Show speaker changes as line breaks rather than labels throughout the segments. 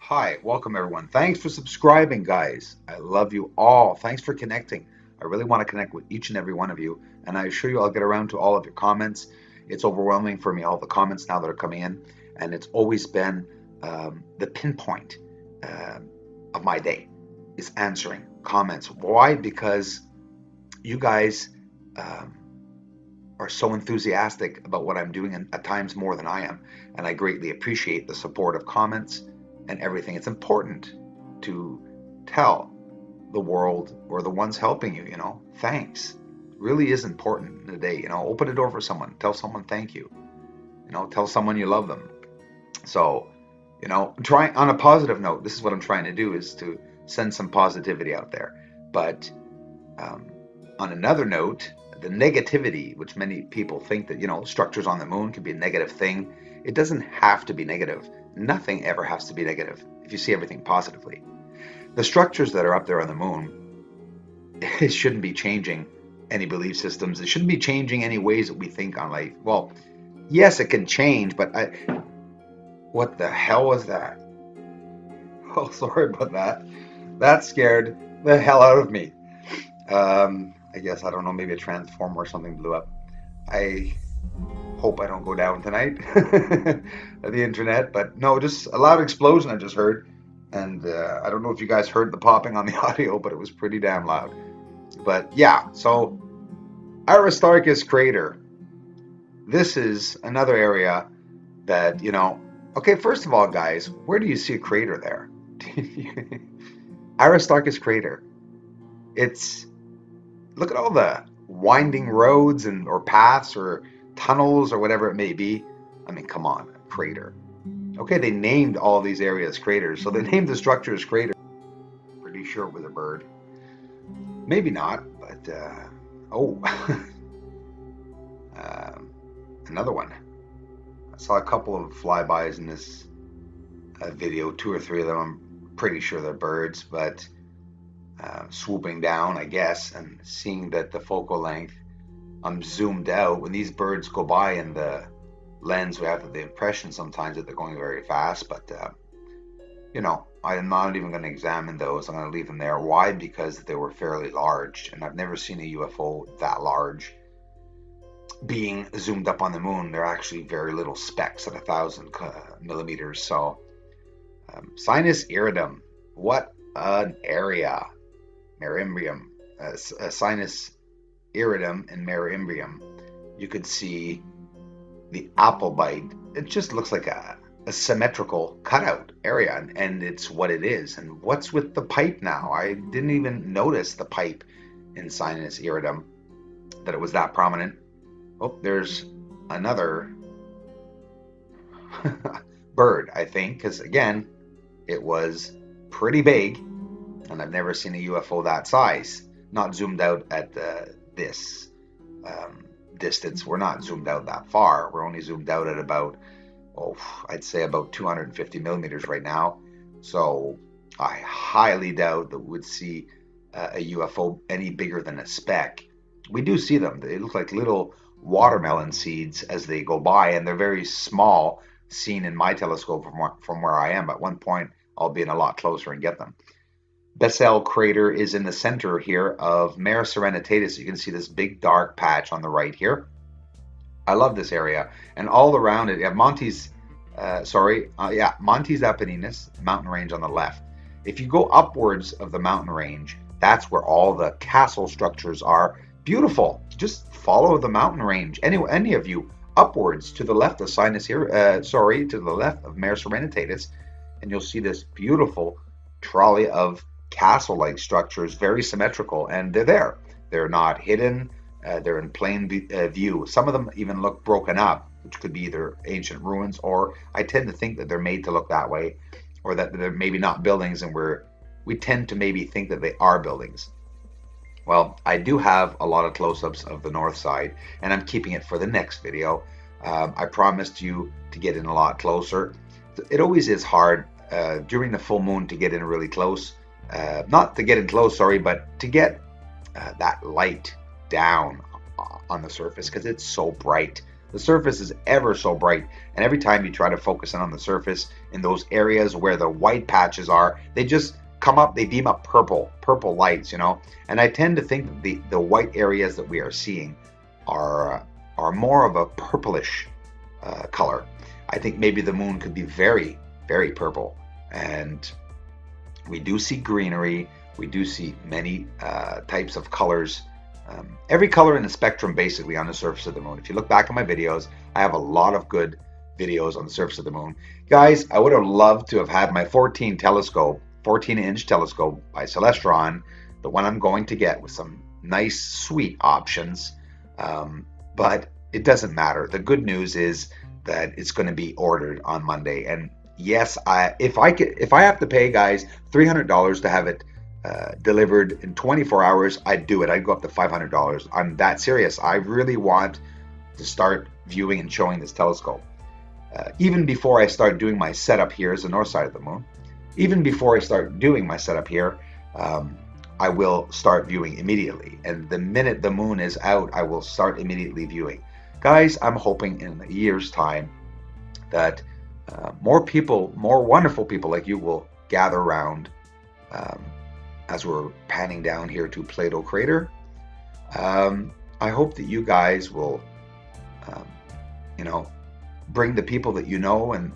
Hi, welcome everyone. Thanks for subscribing, guys. I love you all. Thanks for connecting. I really want to connect with each and every one of you, and I assure you I'll get around to all of your comments. It's overwhelming for me, all the comments now that are coming in, and it's always been the pinpoint uh, of my day is answering comments. Why? Because you guys um, are so enthusiastic about what I'm doing, and at times more than I am, and I greatly appreciate the support of comments and everything. It's important to tell the world or the ones helping you, thanks. Really is important today. Open a door for someone. Tell someone thank you. Tell someone you love them. So, try on a positive note. This is what I'm trying to do, is to send some positivity out there. But um, on another note, the negativity, which many people think that, structures on the moon could be a negative thing. It doesn't have to be negative. Nothing ever has to be negative if you see everything positively. The structures that are up there on the moon, it shouldn't be changing any belief systems. It shouldn't be changing any ways that we think on life. Well, yes, it can change, but what the hell was that? Oh, sorry about that. That scared the hell out of me. I guess, I don't know, maybe a transformer or something blew up. I hope I don't go down tonight at the internet, but no, just a loud explosion I just heard. And I don't know if you guys heard the popping on the audio, but it was pretty damn loud. But yeah, so Aristarchus crater. This is another area that, okay, first of all, guys, where do you see a crater there? Aristarchus crater. Look at all the winding roads or paths or tunnels or whatever it may be. I mean, come on, a crater. Okay, they named all these areas craters, so they named the structures craters. Pretty sure it was a bird. Maybe not, but oh, another one. I saw a couple of flybys in this video, two or three of them. I'm pretty sure they're birds, but swooping down, I guess, and seeing that the focal length, I'm zoomed out. When these birds go by in the lens, we have the impression sometimes that they're going very fast, but I'm not even going to examine those. I'm going to leave them there. Why? Because they were fairly large, and I've never seen a UFO that large being zoomed up on the moon. They're actually very little specks at 1,000 millimeters. So sinus iridum, what an area. Merimbrium, sinus iridum and merimbrium. You could see the apple bite. It just looks like a symmetrical cutout area, and it's what it is. And what's with the pipe now? I didn't even notice the pipe in sinus iridum, that it was that prominent. Oh, there's another bird, I think, because again, it was pretty big. And I've never seen a UFO that size, not zoomed out at this distance. We're not zoomed out that far. We're only zoomed out at about, I'd say about 250 millimeters right now. So I highly doubt that we would see a UFO any bigger than a speck. We do see them. They look like little watermelon seeds as they go by, and they're very small, seen in my telescope from where I am. At one point, I'll be in a lot closer and get them. Bessel crater is in the center here of Mare Serenitatis. You can see this big dark patch on the right here. I love this area, and all around it, you have Montes Apenninus mountain range on the left. If you go upwards of the mountain range, that's where all the castle structures are. Beautiful. Just follow the mountain range. Any of you upwards to the left of to the left of Mare Serenitatis, and you'll see this beautiful trolley of castle-like structures, very symmetrical, and they're there. They're not hidden. They're in plain view. Some of them even look broken up, which could be either ancient ruins, or I tend to think that they're made to look that way, or that they're maybe not buildings, and we tend to maybe think that they are buildings. Well, I do have a lot of close-ups of the north side, and I'm keeping it for the next video. I promised you to get in a lot closer. It always is hard during the full moon to get in really close. Not to get in close, sorry, but to get that light down on the surface, because it's so bright. The surface is ever so bright, and every time you try to focus in on the surface in those areas where the white patches are, they just come up, they beam up purple lights, you know. And I tend to think that the white areas that we are seeing are more of a purplish color. I think maybe the moon could be very, very purple. And we do see greenery. We do see many types of colors. Every color in the spectrum basically on the surface of the moon. If you look back at my videos, I have a lot of good videos on the surface of the moon. Guys, I would have loved to have had my 14-inch telescope by Celestron, the one I'm going to get with some nice, sweet options. But it doesn't matter. The good news is that it's going to be ordered on Monday. And yes, if I have to pay, guys, $300 to have it delivered in 24 hours, I'd do it. I'd go up to $500. I'm that serious. I really want to start viewing and showing this telescope. Even before I start doing my setup here is the north side of the moon. Even before I start doing my setup here, I will start viewing immediately. And the minute the moon is out, I will start immediately viewing. Guys, I'm hoping in a year's time that more people, more wonderful people like you will gather around as we're panning down here to Plato Crater. I hope that you guys will, bring the people that you know and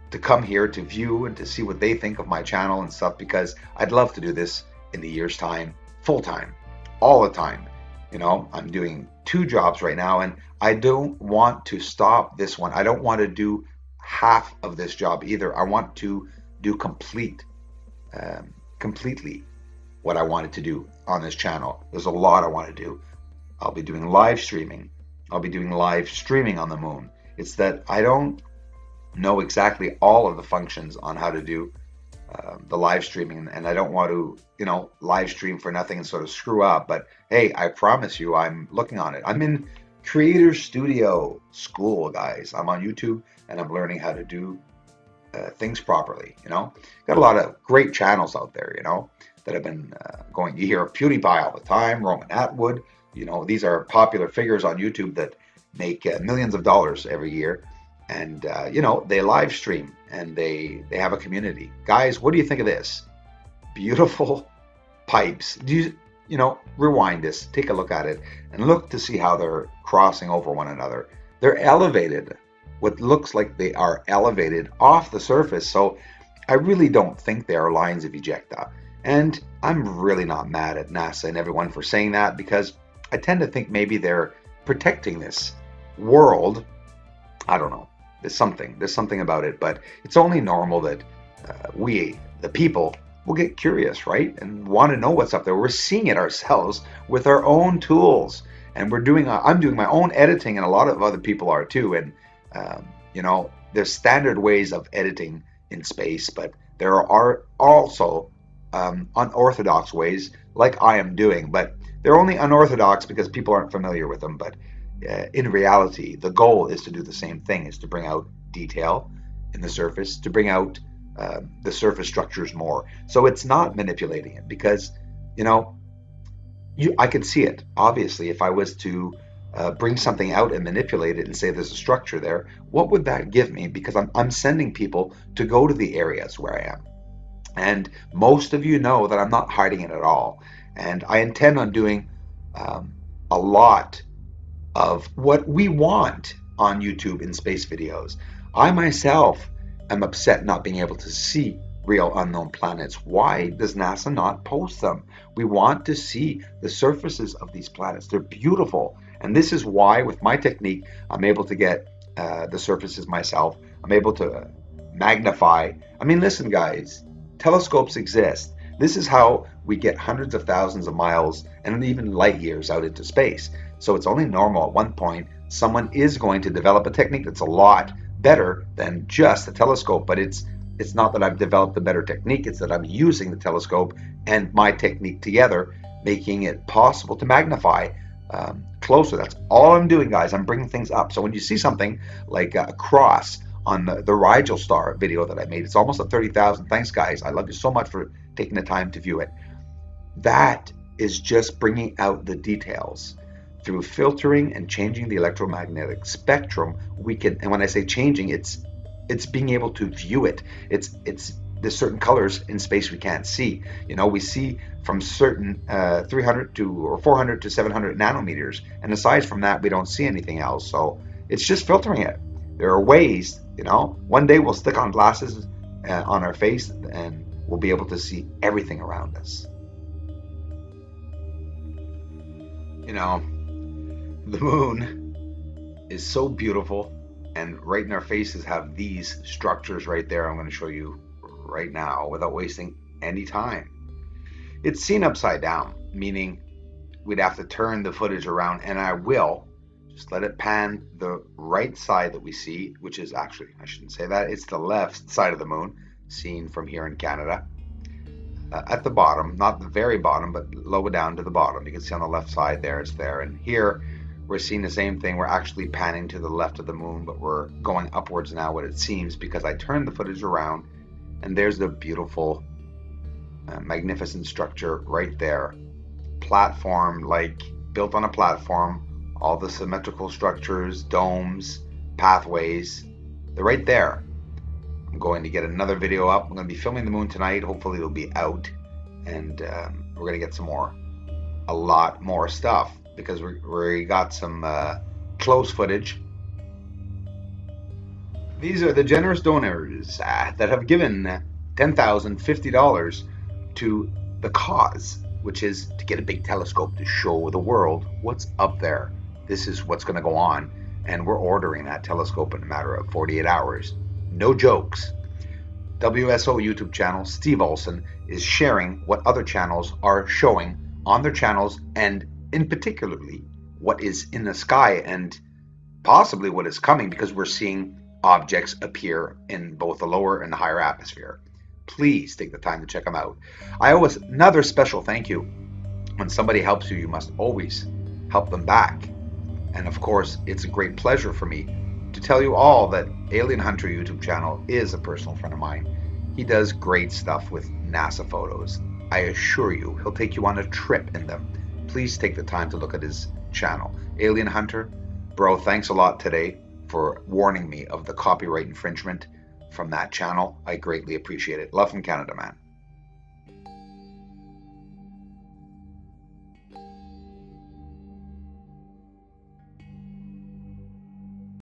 to come here to view and to see what they think of my channel and stuff, because I'd love to do this in a year's time, full time, all the time. You know, I'm doing 2 jobs right now, and I don't want to stop this one. I don't want to do half of this job either. I want to do completely what I wanted to do on this channel. There's a lot I want to do. I'll be doing live streaming. I'll be doing live streaming on the moon. It's that I don't know exactly all of the functions on how to do the live streaming, and I don't want to, live stream for nothing and sort of screw up. But hey, I promise you, I'm looking on it. I'm in Creator Studio School, guys. I'm on YouTube, and I'm learning how to do things properly. Got a lot of great channels out there, that have been going. You hear of PewDiePie all the time, Roman Atwood. These are popular figures on YouTube that make millions of dollars every year. And, they live stream and they have a community. Guys, what do you think of this? Beautiful pipes. Do you, rewind this, take a look at it, and look to see how they're crossing over one another. They're elevated, what looks like they are elevated off the surface. So I really don't think they are lines of ejecta. And I'm really not mad at NASA and everyone for saying that, because I tend to think maybe they're protecting this world. I don't know. There's something about it, but it's only normal that we, the people, will get curious, right? And want to know what's up there. We're seeing it ourselves with our own tools, and I'm doing my own editing, and a lot of other people are too. And there's standard ways of editing in space, but there are also unorthodox ways, like I am doing. But they're only unorthodox because people aren't familiar with them. But in reality, the goal is to do the same thing, is to bring out detail in the surface, to bring out the surface structures more. So it's not manipulating it, because, I could see it. Obviously, if I was to bring something out and manipulate it and say there's a structure there, what would that give me? Because I'm sending people to go to the areas where I am. And most of you know that I'm not hiding it at all. And I intend on doing a lot of what we want on YouTube in space videos. I myself am upset not being able to see real unknown planets. Why does NASA not post them? We want to see the surfaces of these planets. They're beautiful. And this is why, with my technique, I'm able to get the surfaces myself. I'm able to magnify. I mean, listen, guys, telescopes exist. This is how we get hundreds of thousands of miles and even light years out into space. So it's only normal at one point someone is going to develop a technique that's a lot better than just a telescope. But it's not that I've developed a better technique, it's that I'm using the telescope and my technique together, making it possible to magnify closer. That's all I'm doing, guys. I'm bringing things up. So when you see something like a cross on the Rigel star video that I made, it's almost at 30,000. Thanks, guys. I love you so much for taking the time to view it. That is just bringing out the details. Through filtering and changing the electromagnetic spectrum, we can, and when I say changing, it's being able to view it. It's there's certain colors in space we can't see. You know, we see from certain 300 to or 400 to 700 nanometers, and aside from that, we don't see anything else. So it's just filtering it. There are ways, you know. One day we'll stick on glasses on our face, and we'll be able to see everything around us. You know, the moon is so beautiful, and right in our faces have these structures right there. I'm going to show you right now without wasting any time. It's seen upside down, meaning we'd have to turn the footage around, and I will just let it pan the right side that we see, which is actually, I shouldn't say that, it's the left side of the moon, seen from here in Canada. At the bottom, not the very bottom, but lower down to the bottom. You can see on the left side there, it's there. And here we're seeing the same thing. We're actually panning to the left of the moon, but we're going upwards now, what it seems, because I turned the footage around, and there's the beautiful, magnificent structure right there. Platform, like built on a platform, all the symmetrical structures, domes, pathways, they're right there. I'm going to get another video up. I'm going to be filming the moon tonight. Hopefully it'll be out, and we're going to get a lot more stuff, because we got some close footage. These are the generous donors that have given $10,050 to the cause, which is to get a big telescope to show the world what's up there. This is what's going to go on, and we're ordering that telescope in a matter of 48 hours. No jokes. WSO YouTube channel, Steve Olson, is sharing what other channels are showing on their channels, and in particularly what is in the sky and possibly what is coming, because we're seeing objects appear in both the lower and the higher atmosphere. Please take the time to check them out. I owe another special thank you. When somebody helps you, you must always help them back. And of course, it's a great pleasure for me to tell you all that Alien Hunter YouTube channel is a personal friend of mine. He does great stuff with NASA photos. I assure you, he'll take you on a trip in them. Please take the time to look at his channel. Alien Hunter, bro, thanks a lot today for warning me of the copyright infringement from that channel. I greatly appreciate it. Love from Canada, man.